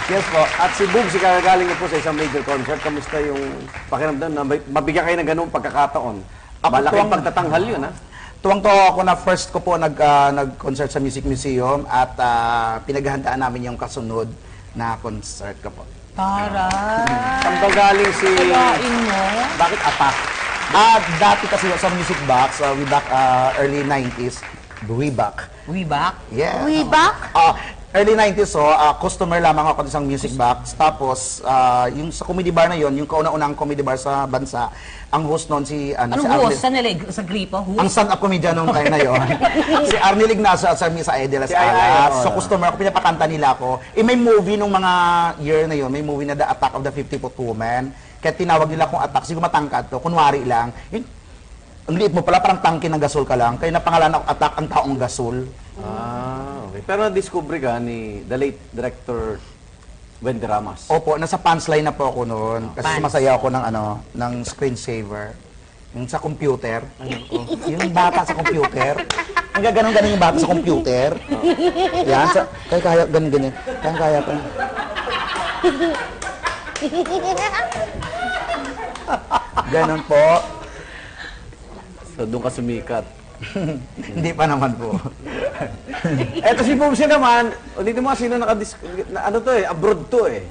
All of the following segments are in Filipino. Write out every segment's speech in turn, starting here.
Yes po. At si Bugsy, kagagaling niyo po sa isang major concert. Kamusta yung pakiramdam na mabigyan kayo ng ganung pagkakataon? Malaking pagtatanghal yun, ha? Tuwang-tuwa ako na first ko po nag-concert sa Music Museum at pinaghahandaan namin yung kasunod na concert ko po. Saan ba galing si... Kalain mo? Bakit apak? Dati kasi sa Music Box, way back early 90s, Reebok. Weebak? Yeah. Weebak? Early 90s, customer lamang ako sa Music Box. Tapos, yung sa comedy bar na yon, yung kauna-unang comedy bar sa bansa, ang host noon si... Anong si host? Sa gripo? Host? Ang stand-up comedian nung time na yon. Si Arnel Ignacio at sa Idol Las Alas. So, customer ako, pinapakanta nila ako. May movie nung mga year na yon, may movie na The Attack of the 50-Foot Woman. Kaya tinawag nila akong attack. Siguro matangkad to, kunwari lang. Ang liit mo pala, parang tangke ng gasol ka lang. Kaya napangalan ako attack ang taong gasol. Okay. Pero na-discover ka ni the late director Wendy Ramas. Opo, nasa punchline na po ako noon. Kasi sumasayaw ako ng screensaver. Yung sa computer. Yung bata sa computer. Ang gaganon-ganon yung bata sa computer. Yan. Kaya ganun-ganyan. Kaya pa. Ganon po. So, doon ka sumikat. Hindi pa naman po. Eto si Bugsy naman, dito mo sino ano to abroad to eh.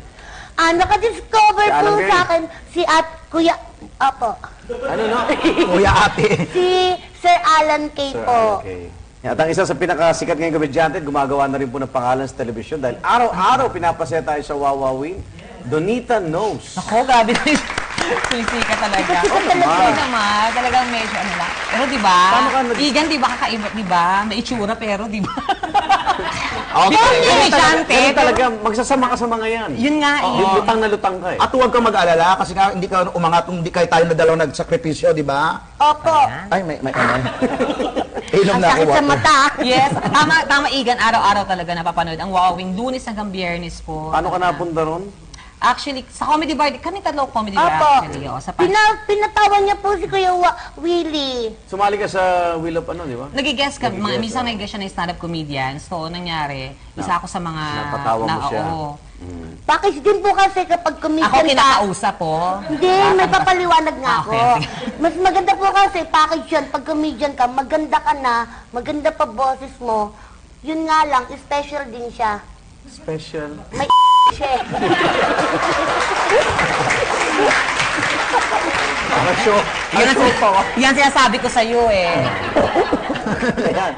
Nakadiscover Si po Alan Gray. sa akin si Kuya, Apo. Ano no? Kuya ate. Si Sir Alan K. Sir, po. okay. At ang isa sa pinakasikat ngayong komedyante, gumagawa na rin po ng pangalan sa telebisyon dahil araw-araw pinapasaya tayo sa Wawawin. Donita Knows. Ako, grabe na yun. Sumisika talaga. Oo naman. Talagang medyo ano lang. Pero di ba? Igan, di ba kakaiba, di ba? May itsura pero di ba? Ganun talaga, magsasama ka sa mga yan. Yun nga eh. Lutang na lutang ka eh. At huwag kang mag-alala kasi nga hindi ka umangat kung hindi kayo tayo na dalaw nagsakripisyo, di ba? Opo. Ay, may ano. Inom Ang na ako. sakit sa mata. Yes. Tama, Igan. Araw-araw talaga napapanood. Ang Wawawing Lunes hanggang Biyernes po. Paano ka napunta ron? Actually, sa comedy bar, kami tatlo comedy bar Opo. actually. Sa Pinatawan niya po si Kuya Willie. Sumali ka sa Wheel of ano, di ba? Nag-guest ka, minsan nag-guest siya ng stand-up comedian. So, nangyari, isa ako sa mga... Napatawa mo siya. Oo. Package din po kasi kapag comedian Ako kinakausap po. Hindi, may papaliwanag nga ako. Okay. Mas maganda po kasi package yun. Pag comedian ka, maganda ka na, maganda pa boses mo. Yun nga lang, special din siya. Special. May siya. Show. Yan sinasabi ko sa iyo eh. Ayan.